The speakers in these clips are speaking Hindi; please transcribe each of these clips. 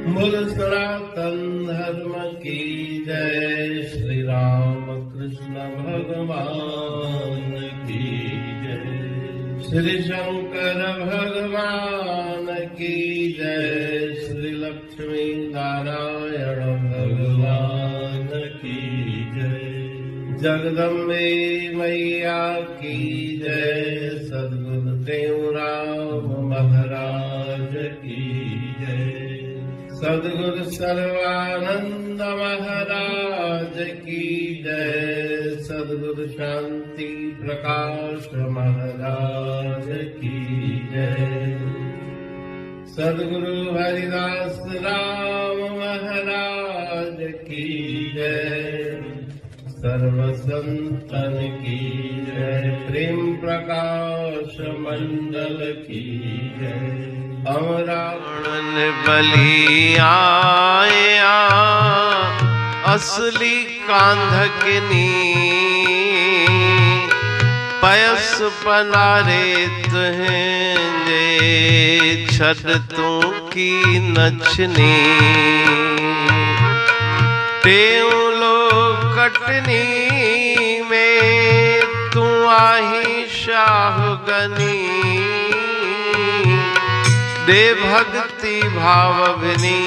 बोल सनातन धर्म की जय। श्री राम कृष्ण भगवान की जय। श्री शंकर भगवान की जय। श्री लक्ष्मी नारायण भगवान की जय। जगदम्बे मैया की जय। सद्गुरुदेव राम महाराज की जय। सद्गुरु सर्वानंद महाराज की जय। सद्गुरु शांति प्रकाश महाराज की जय। सद्गुरु हरिदास राम महाराज की जय। सर्व संतन की जय। प्रेम प्रकाश मंडल की जय। अमरावण बलि आया असली कांधकनी। पयस पनारे तुझे छद तू की नचनी। टेऊ लो कटनी में तू आही शाहगनी। दे भक्ति भावनी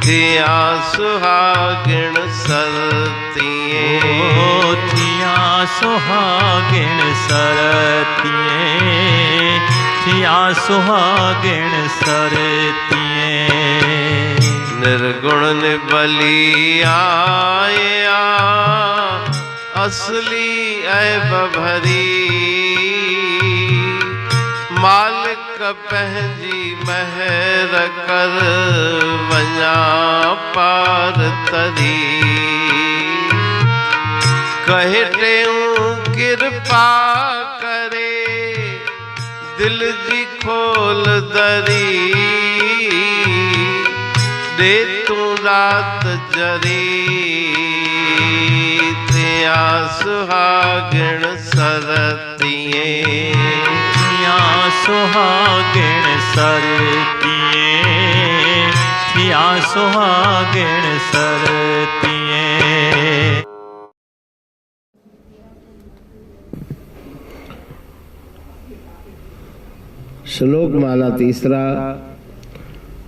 थिया सुहागिण सरतिये। थिया सुहागिण सरतिये। थिया सुहागिण सरतिये। निर्गुण निबली आया असली ऐब भरी। मालिक पंहिंजी महर कर वञा पार तरी। कहे टेऊं कृपा करे दिल जी खोल दरी। दे तू रात जरी थिया सुहागिण सरतिये। सुहागिण सरतिये। थिया सुहागिण सरतिये। श्लोक माला तीसरा।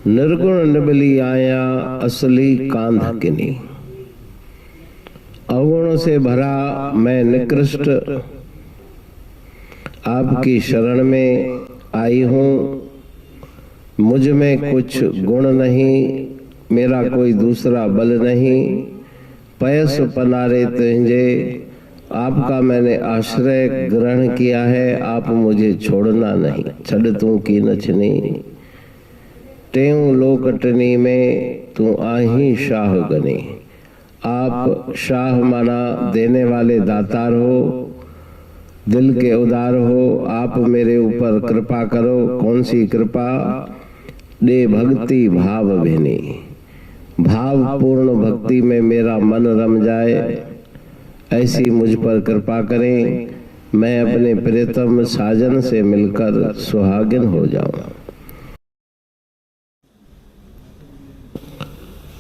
निर्गुण निबली आया असली कांधकिनी। अवगुणों से भरा मैं निकृष्ट आपकी शरण में आई हूँ। मुझ में कुछ गुण नहीं, मेरा कोई दूसरा बल नहीं। पयस पनारे तुझे आपका मैंने आश्रय ग्रहण किया है। आप मुझे छोड़ना नहीं। छड़ तू की नचनी। टेऊ लोकटनी में तू आही शाहगनी। आप शाह माना देने वाले दातार हो, दिल के उदार हो। आप मेरे ऊपर कृपा करो। कौन सी कृपा? दे भक्ति भाव भेनी। भाव पूर्ण भक्ति में मेरा मन रम जाए, ऐसी मुझ पर कृपा करें। मैं अपने प्रियतम साजन से मिलकर सुहागिन हो जाऊं।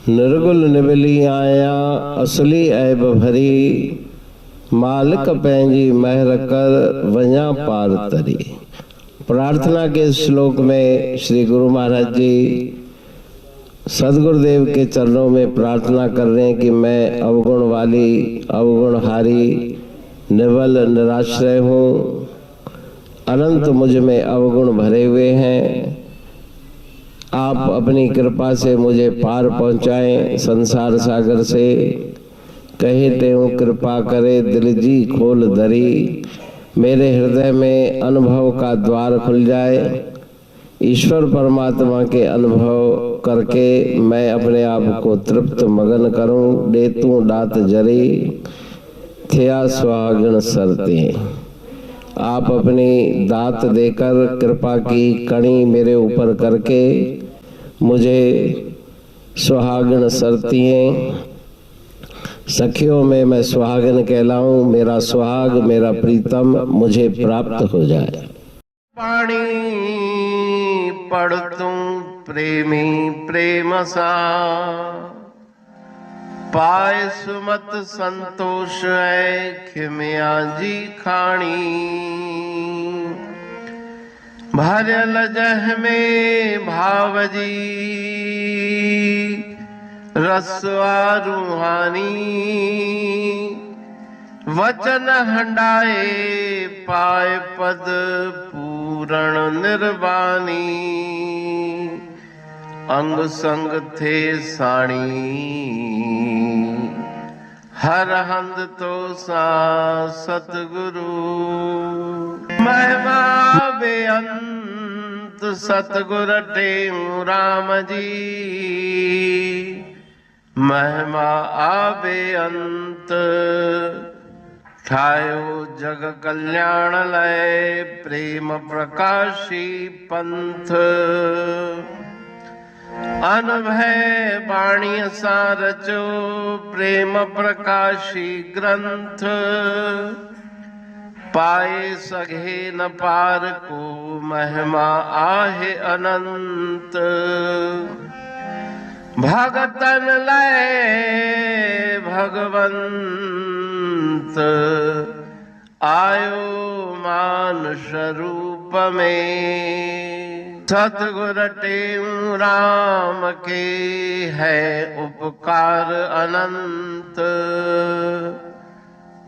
निर्गुण निबली आया असली ऐब भरी। मालिक पंहिंजी महर कर वञा पार तरी। प्रार्थना के श्लोक में श्री गुरु महाराज जी सदगुरुदेव के चरणों में प्रार्थना कर रहे हैं कि मैं अवगुण वाली, अवगुणहारी, निबल निराश्रय हूँ। अनंत मुझ में अवगुण भरे हुए हैं। आप अपनी कृपा से मुझे पार पहुँचाएं संसार सागर से। कहे तेऊं कृपा करे दिल जी खोल दरी। मेरे हृदय में अनुभव का द्वार खुल जाए। ईश्वर परमात्मा के अनुभव करके मैं अपने आप को तृप्त मगन करूं। देतू दात जरी थिया सुहागिण सरती। आप अपनी दात देकर कृपा की कणी मेरे ऊपर करके मुझे सुहागिण सरती हैं। सखियों में मैं सुहागिन कहलाऊं। मेरा सुहाग, मेरा प्रीतम मुझे प्राप्त हो जाए। पानी पढ़तूं प्रेमी प्रेम सा, पाए सुमत संतोष है खिमिया जी खाणी। भरल जह में भावजी रसवा रूहानी, वचन हंडाए पाए पद पूरण निर्वाणी। अंग संग थे साणी हर हंद तो सा सतगुरु। महिमा बेअंत सतगुर टेऊ राम जी, महिमा आबे अंत ठायो जग कल्याण लय प्रेम प्रकाशी पंथ। अनभय बाणी सारचो प्रेम प्रकाशी ग्रंथ, पाए सघे न पार को महिमा आहे अनंत। भगतन लय भगवंत आयो मानुष रूप में। सतगुर टेऊ राम के है उपकार अनंत,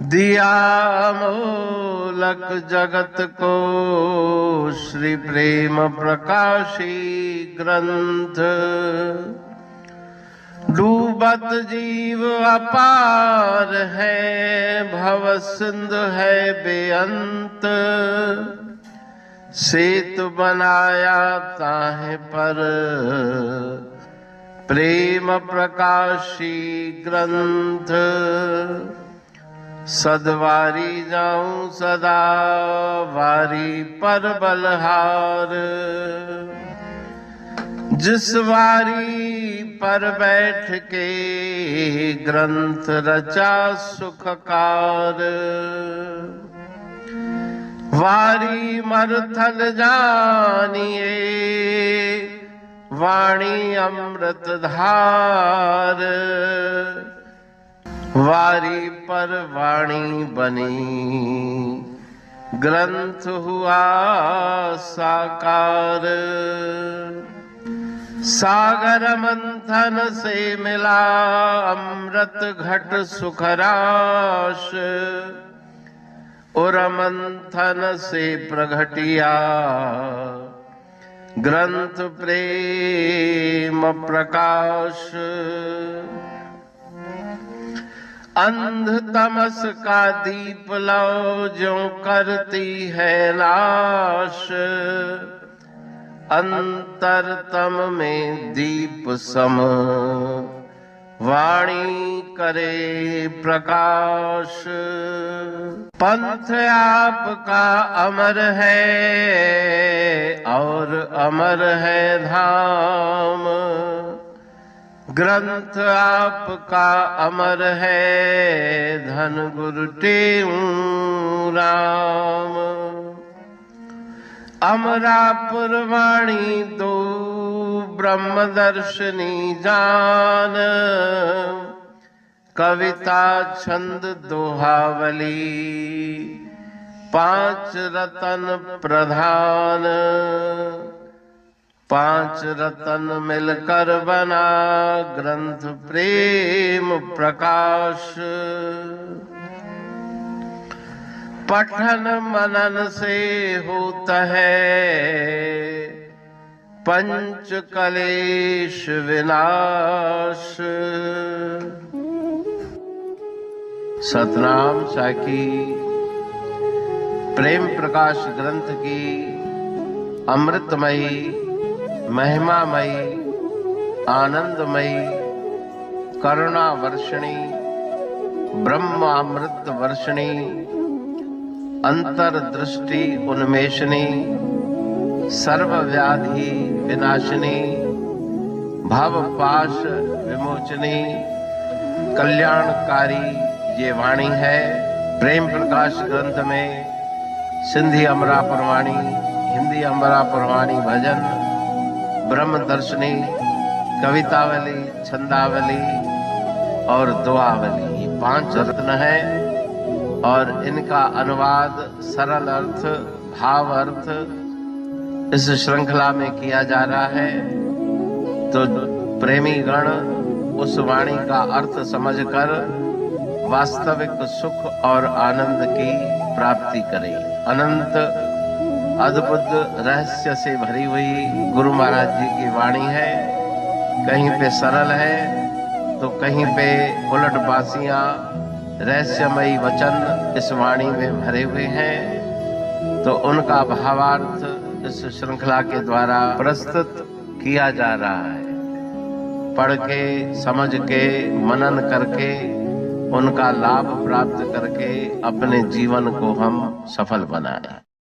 दिया मोलक जगत को श्री प्रेम प्रकाशी ग्रंथ। डूबत जीव अपार है भव सिंध है बेअंत, सेतु बनाया ताहे पर प्रेम प्रकाशी ग्रंथ। सदवारी जाऊं सदा वारी पर बलहार, जिस वारी पर बैठ के ग्रंथ रचा सुखकार। वारी मरथल जानिए वाणी अमृत धार, वारी पर वाणी बनी ग्रंथ हुआ साकार। सागर मंथन से मिला अमृत घट सुखराश, और मंथन से प्रगटिया ग्रंथ प्रेम प्रकाश। अंध तमस का दीप लो जो करती है नाश, अंतरतम में दीप सम वाणी करे प्रकाश। पंथ आपका अमर है और अमर है धाम, ग्रंथ आपका अमर है धन गुरु टेऊ राम। अमरापुर वाणी दो ब्रह्मदर्शनी जान, कविता छंद दोहावली पांच रतन प्रधान। पांच रतन मिलकर बना ग्रंथ प्रेम प्रकाश। पठन मनन से होता है पंच कलेश विनाश। सतनाम साखी प्रेम प्रकाश ग्रंथ की अमृतमयी महिमामयी आनंदमयी करुणा वर्षिणी ब्रह्मामृत वर्षिणी अंतर्दृष्टि उन्मेषणी सर्वव्याधि विनाशिनी भाव पाश विमोचनी कल्याणकारी ये वाणी है। प्रेम प्रकाश ग्रंथ में सिंधी अमरापुर वाणी, हिंदी अमरापुर वाणी भजन, ब्रह्मदर्शिनी, कवितावली, छंदावली और दुआवली, ये 5 रत्न हैं और इनका अनुवाद सरल अर्थ, भाव अर्थ इस श्रृंखला में किया जा रहा है। तो प्रेमी गण उस वाणी का अर्थ समझकर वास्तविक सुख और आनंद की प्राप्ति करें। अनंत अद्भुत रहस्य से भरी हुई गुरु महाराज जी की वाणी है। कहीं पे सरल है तो कहीं पे उलट बासियां, रहस्यमयी वचन इस वाणी में भरे हुए हैं। तो उनका भावार्थ इस श्रृंखला के द्वारा प्रस्तुत किया जा रहा है। पढ़ के, समझ के, मनन करके, उनका लाभ प्राप्त करके अपने जीवन को हम सफल बनाएं।